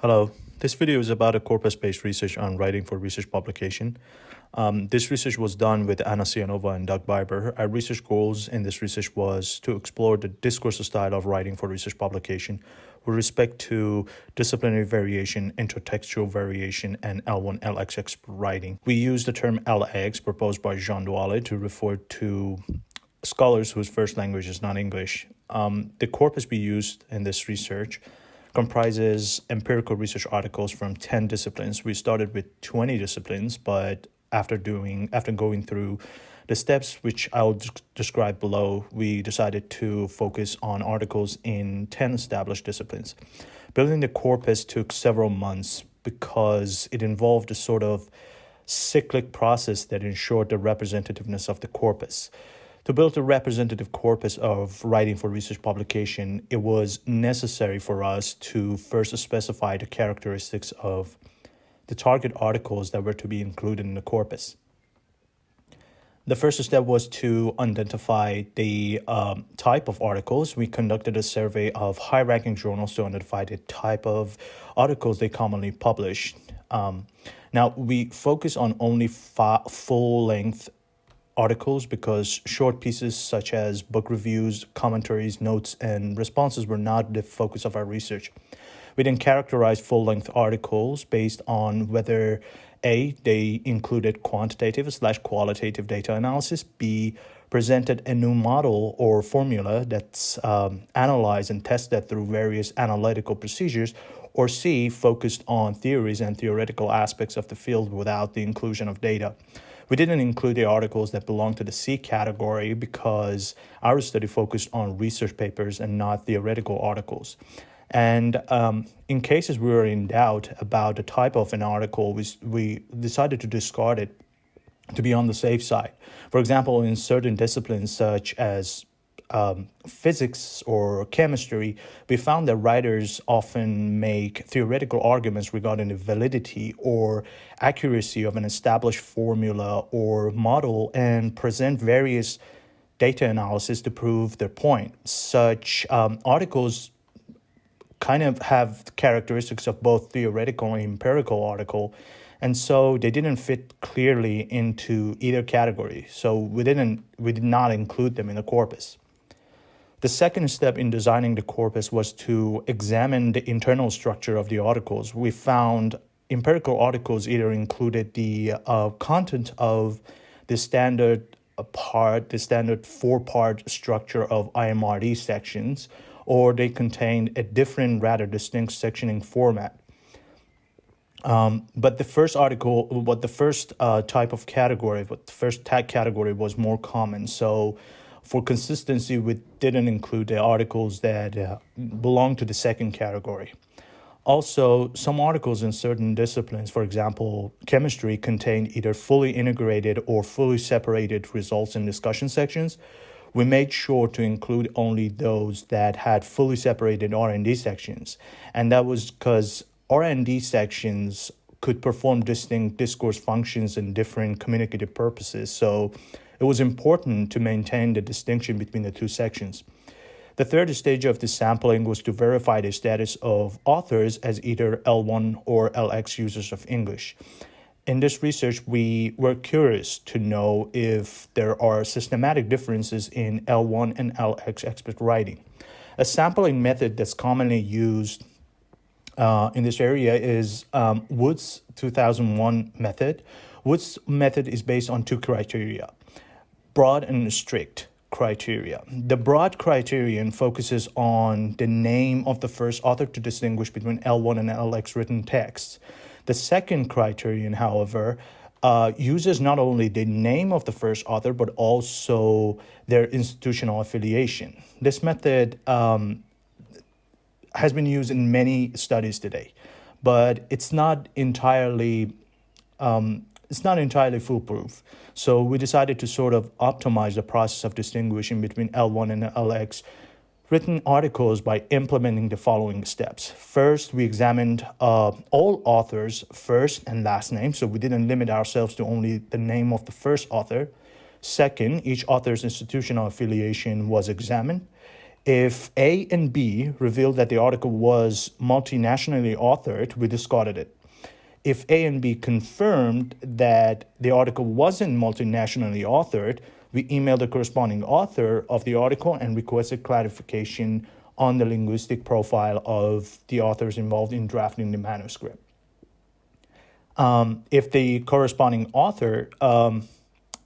Hello, this video is about a corpus-based research on writing for research publication. This research was done with Anna Siyanova and Doug Biber. Our research goals in this research was to explore the discoursive style of writing for research publication with respect to disciplinary variation, intra-textual variation, and L1 LX expert writing. We used the term LX proposed by Jean Doualet to refer to scholars whose first language is not English. The corpus we used in this research comprises empirical research articles from 10 disciplines. We started with 20 disciplines, but after going through the steps, which I'll describe below, we decided to focus on articles in 10 established disciplines. Building the corpus took several months because it involved a sort of cyclic process that ensured the representativeness of the corpus. To build a representative corpus of writing for research publication, it was necessary for us to first specify the characteristics of the target articles that were to be included in the corpus. The first step was to identify the type of articles. We conducted a survey of high-ranking journals to identify the type of articles they commonly published. Now, we focus on only full-length articles because short pieces such as book reviews, commentaries, notes, and responses were not the focus of our research. We then characterized full-length articles based on whether A, they included quantitative/qualitative data analysis, B, presented a new model or formula that's analyzed and tested through various analytical procedures, or C, focused on theories and theoretical aspects of the field without the inclusion of data. We didn't include the articles that belong to the C category because our study focused on research papers and not theoretical articles. And in cases we were in doubt about the type of an article, we decided to discard it to be on the safe side. For example, in certain disciplines such as physics or chemistry, we found that writers often make theoretical arguments regarding the validity or accuracy of an established formula or model and present various data analysis to prove their point. Such articles kind of have characteristics of both theoretical and empirical article, and so they didn't fit clearly into either category. So we did not include them in the corpus. The second step in designing the corpus was to examine the internal structure of the articles. We found empirical articles either included the content of the standard four-part structure of IMRD sections, or they contained a different, rather distinct sectioning format. But the first tag category was more common. So for consistency, we didn't include the articles that belong to the second category. Also, some articles in certain disciplines, for example, chemistry, contained either fully integrated or fully separated results and discussion sections. We made sure to include only those that had fully separated R&D sections. And that was because R&D sections could perform distinct discourse functions and different communicative purposes. So it was important to maintain the distinction between the two sections. The third stage of the sampling was to verify the status of authors as either L1 or LX users of English. In this research, we were curious to know if there are systematic differences in L1 and LX expert writing. A sampling method that's commonly used in this area is Wood's 2001 method. Wood's method is based on two criteria: broad and strict criteria. The broad criterion focuses on the name of the first author to distinguish between L1 and LX written texts. The second criterion, however, uses not only the name of the first author, but also their institutional affiliation. This method has been used in many studies today, but it's not entirely foolproof. So we decided to sort of optimize the process of distinguishing between L1 and LX written articles by implementing the following steps. First, we examined all authors' first and last names, so we didn't limit ourselves to only the name of the first author. Second, each author's institutional affiliation was examined. If A and B revealed that the article was multinationally authored, we discarded it. If A and B confirmed that the article wasn't multinationally authored, we emailed the corresponding author of the article and requested clarification on the linguistic profile of the authors involved in drafting the manuscript. If the corresponding author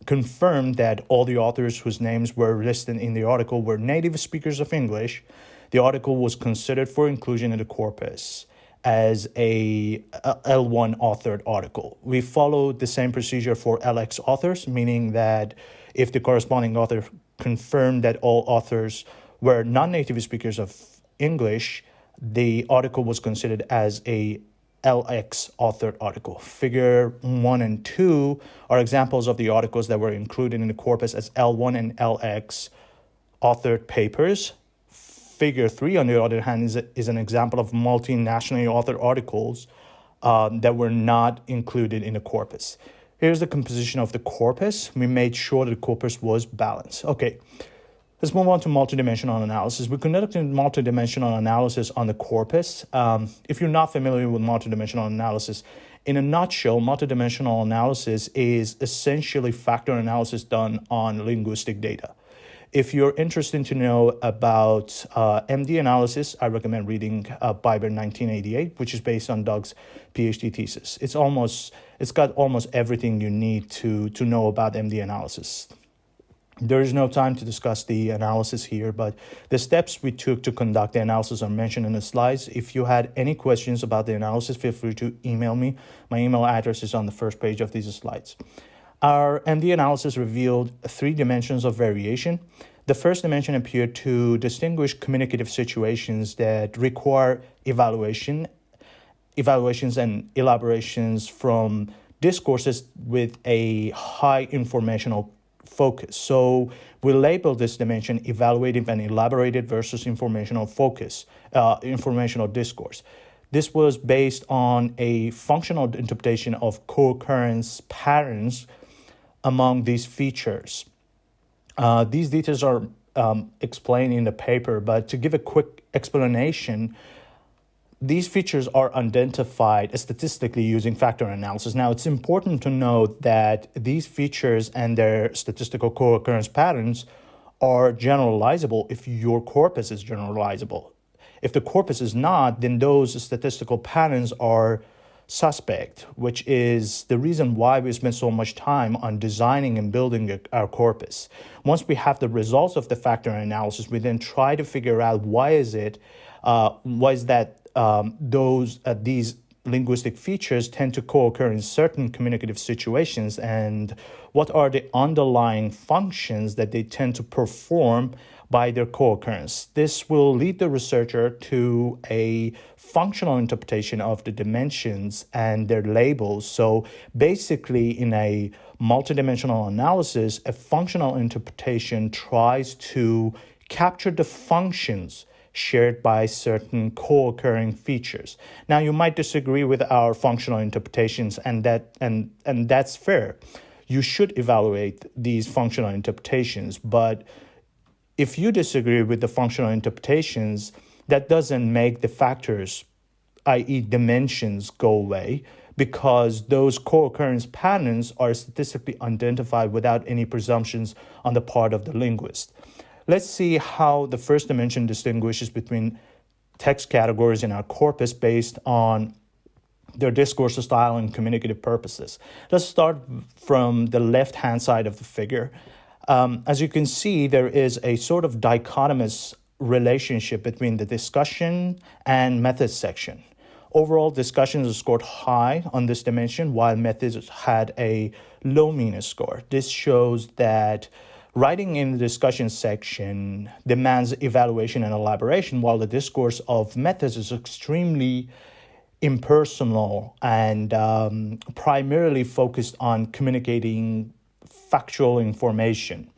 confirmed that all the authors whose names were listed in the article were native speakers of English, the article was considered for inclusion in the corpus as a L1 authored article. We followed the same procedure for LX authors, meaning that if the corresponding author confirmed that all authors were non-native speakers of English, the article was considered as a LX authored article. Figure 1 and 2 are examples of the articles that were included in the corpus as L1 and LX authored papers. Figure 3, on the other hand, is an example of multinationally authored articles that were not included in the corpus. Here's the composition of the corpus. We made sure that the corpus was balanced. Okay, let's move on to multidimensional analysis. We conducted multidimensional analysis on the corpus. If you're not familiar with multidimensional analysis, in a nutshell, multidimensional analysis is essentially factor analysis done on linguistic data. If you're interested to know about MD analysis, I recommend reading Biber 1988, which is based on Doug's PhD thesis. It's got almost everything you need to know about MD analysis. There is no time to discuss the analysis here, but the steps we took to conduct the analysis are mentioned in the slides. If you had any questions about the analysis, feel free to email me. My email address is on the first page of these slides. Our MD analysis revealed 3 dimensions of variation. The first dimension appeared to distinguish communicative situations that require evaluations and elaborations from discourses with a high informational focus. So we label this dimension evaluative and elaborated versus informational focus, informational discourse. This was based on a functional interpretation of co-occurrence patterns among these features. These details are explained in the paper, but to give a quick explanation, these features are identified statistically using factor analysis. Now, it's important to note that these features and their statistical co-occurrence patterns are generalizable if your corpus is generalizable. If the corpus is not, then those statistical patterns are suspect, which is the reason why we spend so much time on designing and building our corpus. Once we have the results of the factor analysis, we then try to figure out why is that these linguistic features tend to co-occur in certain communicative situations, and what are the underlying functions that they tend to perform by their co-occurrence. This will lead the researcher to a functional interpretation of the dimensions and their labels. So basically, in a multidimensional analysis, a functional interpretation tries to capture the functions shared by certain co-occurring features. Now, you might disagree with our functional interpretations, and that's fair. You should evaluate these functional interpretations, but if you disagree with the functional interpretations, that doesn't make the factors, i.e. dimensions, go away, because those co-occurrence patterns are statistically identified without any presumptions on the part of the linguist. Let's see how the first dimension distinguishes between text categories in our corpus based on their discourse style and communicative purposes. Let's start from the left-hand side of the figure. As you can see, there is a sort of dichotomous relationship between the discussion and methods section. Overall, discussions are scored high on this dimension, while methods had a low meanness score. This shows that writing in the discussion section demands evaluation and elaboration, while the discourse of methods is extremely impersonal and primarily focused on communicating factual information.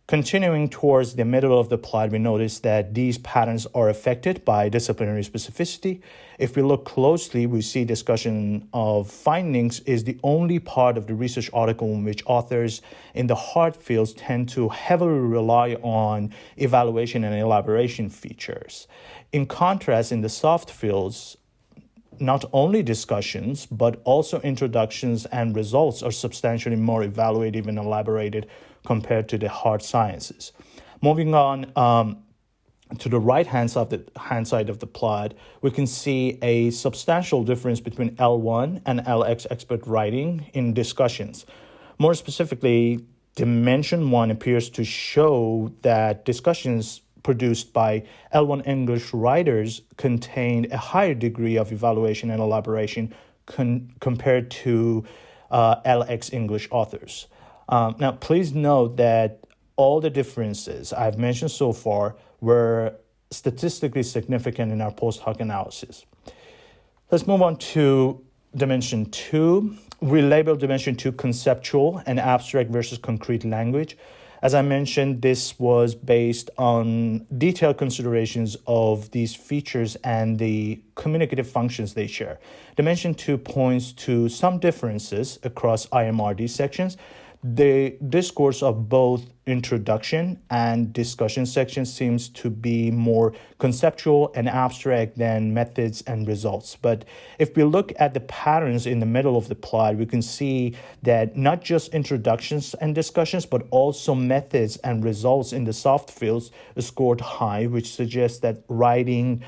Continuing towards the middle of the plot, we notice that these patterns are affected by disciplinary specificity. If we look closely, we see discussion of findings is the only part of the research article in which authors in the hard fields tend to heavily rely on evaluation and elaboration features. In contrast, in the soft fields, not only discussions, but also introductions and results are substantially more evaluative and elaborated compared to the hard sciences. Moving on to the right-hand side of the plot, we can see a substantial difference between L1 and LX expert writing in discussions. More specifically, Dimension 1 appears to show that discussions produced by L1 English writers contained a higher degree of evaluation and elaboration compared to LX English authors. Now, please note that all the differences I've mentioned so far were statistically significant in our post hoc analysis. Let's move on to Dimension 2. We label Dimension 2 conceptual and abstract versus concrete language. As I mentioned, this was based on detailed considerations of these features and the communicative functions they share. Dimension 2 points to some differences across IMRD sections. The discourse of both introduction and discussion sections seems to be more conceptual and abstract than methods and results. But if we look at the patterns in the middle of the plot, we can see that not just introductions and discussions, but also methods and results in the soft fields scored high, which suggests that writing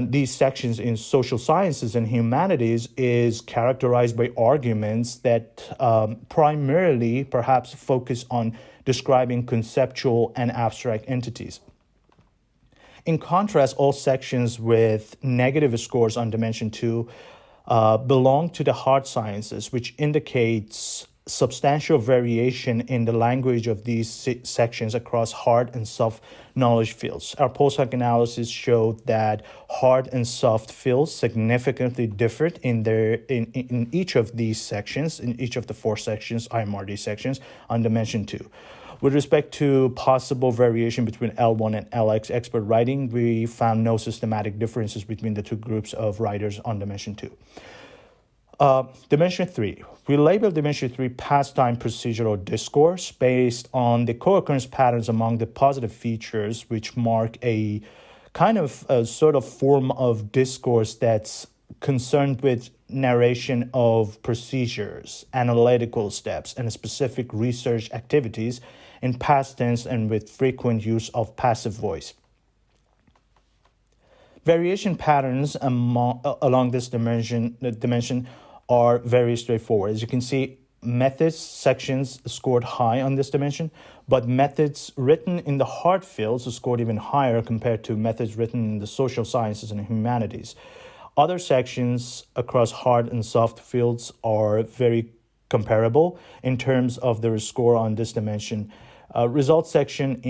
these sections in social sciences and humanities is characterized by arguments that primarily perhaps focus on describing conceptual and abstract entities. In contrast, all sections with negative scores on Dimension 2 belong to the hard sciences, which indicates substantial variation in the language of these sections across hard and soft knowledge fields. Our post-hoc analysis showed that hard and soft fields significantly differed in each of these sections, in each of the 4 sections, IMRD sections, on Dimension 2. With respect to possible variation between L1 and LX expert writing, we found no systematic differences between the 2 groups of writers on Dimension 2. Dimension 3. We label Dimension 3 pastime procedural discourse based on the co-occurrence patterns among the positive features, which mark a kind of a sort of form of discourse that's concerned with narration of procedures, analytical steps, and specific research activities in past tense and with frequent use of passive voice. Variation patterns along this dimension are very straightforward. As you can see, methods sections scored high on this dimension, but methods written in the hard fields scored even higher compared to methods written in the social sciences and humanities. Other sections across hard and soft fields are very comparable in terms of their score on this dimension. Result sections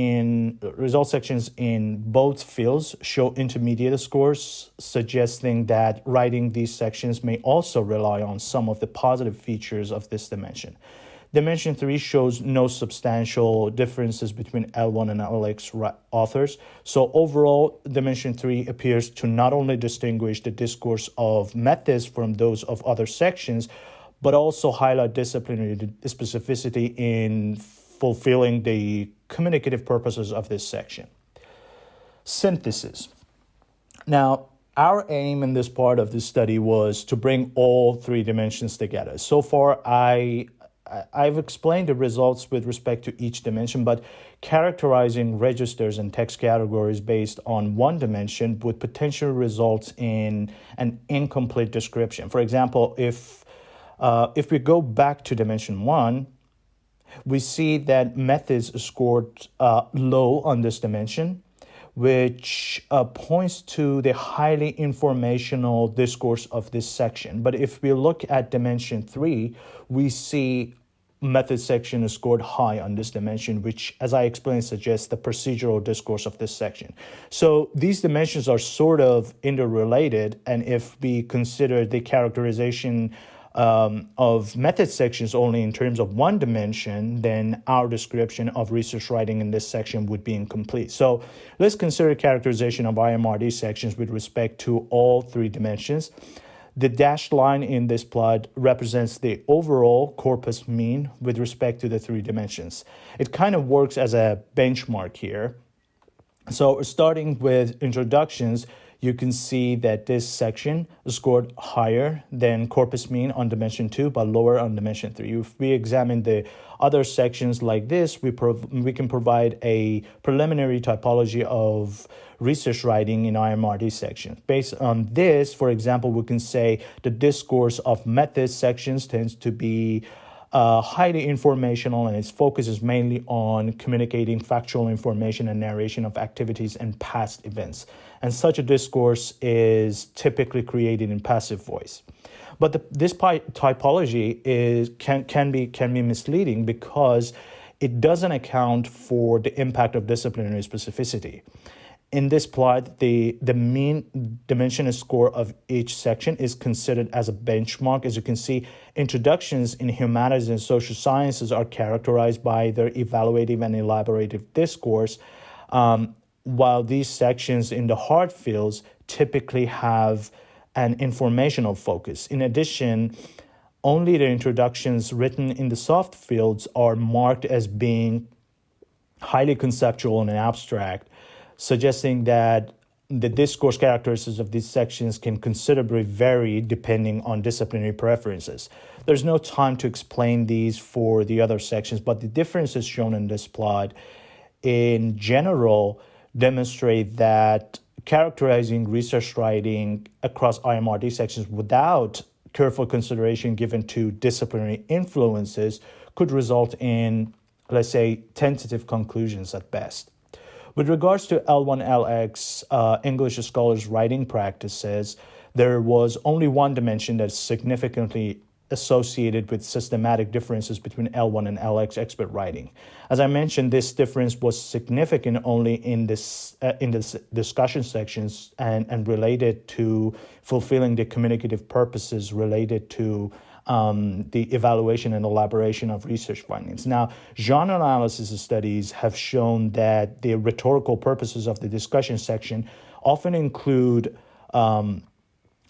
in both fields show intermediate scores, suggesting that writing these sections may also rely on some of the positive features of this dimension. Dimension 3 shows no substantial differences between L1 and LX authors. So overall, Dimension 3 appears to not only distinguish the discourse of methods from those of other sections, but also highlight disciplinary specificity in fulfilling the communicative purposes of this section. Synthesis. Now, our aim in this part of the study was to bring all 3 dimensions together. So far, I've explained the results with respect to each dimension, but characterizing registers and text categories based on one dimension would potentially result in an incomplete description. For example, if we go back to Dimension 1, we see that methods scored low on this dimension, which points to the highly informational discourse of this section. But if we look at Dimension 3, we see method section is scored high on this dimension, which, as I explained, suggests the procedural discourse of this section. So these dimensions are sort of interrelated, and if we consider the characterization of method sections only in terms of one dimension, then our description of research writing in this section would be incomplete. So let's consider characterization of IMRD sections with respect to all three dimensions. The dashed line in this plot represents the overall corpus mean with respect to the three dimensions. It kind of works as a benchmark here. So starting with introductions, you can see that this section scored higher than corpus mean on dimension 2, but lower on dimension 3. If we examine the other sections like this, we can provide a preliminary typology of research writing in IMRD sections. Based on this, for example, we can say the discourse of methods sections tends to be highly informational, and its focus is mainly on communicating factual information and narration of activities and past events. And such a discourse is typically created in passive voice. But this typology can be misleading because it doesn't account for the impact of disciplinary specificity. In this plot, the mean dimension score of each section is considered as a benchmark. As you can see, introductions in humanities and social sciences are characterized by their evaluative and elaborative discourse, while these sections in the hard fields typically have an informational focus. In addition, only the introductions written in the soft fields are marked as being highly conceptual and abstract, suggesting that the discourse characteristics of these sections can considerably vary depending on disciplinary preferences. There's no time to explain these for the other sections, but the differences shown in this plot in general demonstrate that characterizing research writing across IMRD sections without careful consideration given to disciplinary influences could result in, let's say, tentative conclusions at best. With regards to L1-LX English scholars' writing practices, there was only one dimension that's significantly associated with systematic differences between L1 and LX expert writing. As I mentioned, this difference was significant only in this discussion sections and related to fulfilling the communicative purposes related to the evaluation and elaboration of research findings. Now, genre analysis studies have shown that the rhetorical purposes of the discussion section often include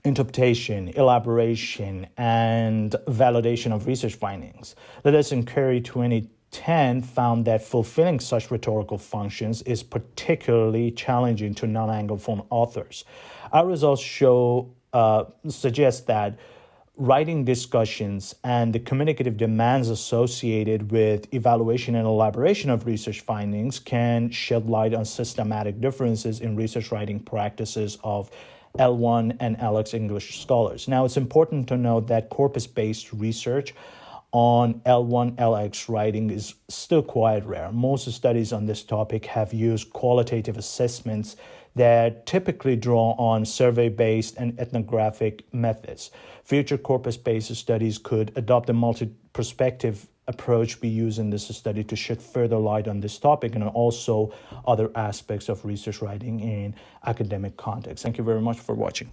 interpretation, elaboration, and validation of research findings. Let us inquiry 2010 found that fulfilling such rhetorical functions is particularly challenging to non-Anglophone authors. Our results suggest that writing discussions and the communicative demands associated with evaluation and elaboration of research findings can shed light on systematic differences in research writing practices of L1 and LX English scholars. Now, it's important to note that corpus-based research on L1, LX writing is still quite rare. Most studies on this topic have used qualitative assessments that typically draw on survey-based and ethnographic methods. Future corpus-based studies could adopt a multi-perspective approach we use in this study to shed further light on this topic and also other aspects of research writing in academic context. Thank you very much for watching.